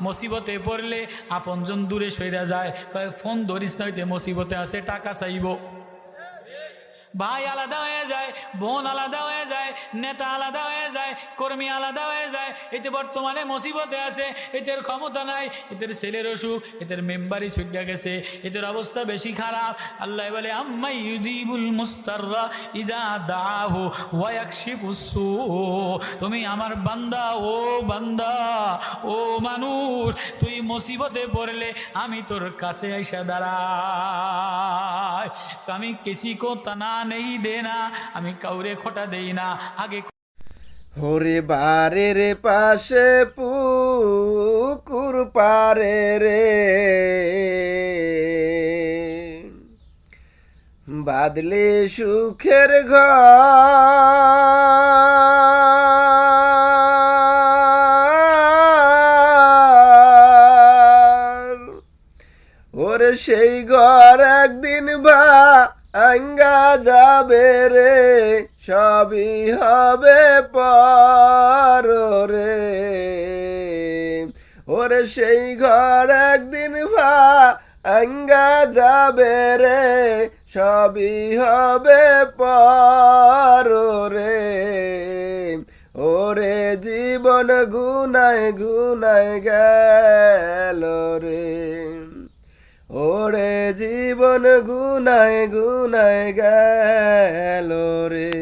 মুসিবতে পড়লে আপনজন দূরে সইরা যায়, কয় ফোন ধরিস না, হইতে মুসিবতে আছে, টাকা চাইব। ভাই আলাদা হয়ে যায়, বোন আলাদা হয়ে যায়, নেতা আলাদা হয়ে যায়, কর্মী আলাদা হয়ে যায়। এতে বর্তমানে মুসিবতে আছে, এদের ক্ষমতা নাই, এদের ছেলের অসুখ, এদের মেম্বারই ছুটে গেছে, এদের অবস্থা বেশি খারাপ। আল্লাহ বলে আম্মাই ইউদিবুল মুস্তাররা ইজা দাহু ওয়া ইয়াকশিফুস সু। তুমি আমার বান্দা, ও বান্দা, ও মানুষ, তুই মুসিবতে পড়লে আমি তোর কাছে আইসা দাঁড়াই। আমি কিসি কো তানা নেই দেনা, আমি কাউরে খোটা দেই না। আগে হরে বারের পাশে পুকুর পারে রে, বাদলে সুখের ঘর, ওরে সেই ঘর একদিন ভাঙ্গা যাবে রে, সবই হবে পর রে। ওরে সেই ঘর একদিন ভাঙ্গা যাবে রে, সবই হবে পর রে। ওরে জীবন গুনায় গুনায় গেল রে, ওরে জীবন গুনায় গুনায় গেল রে।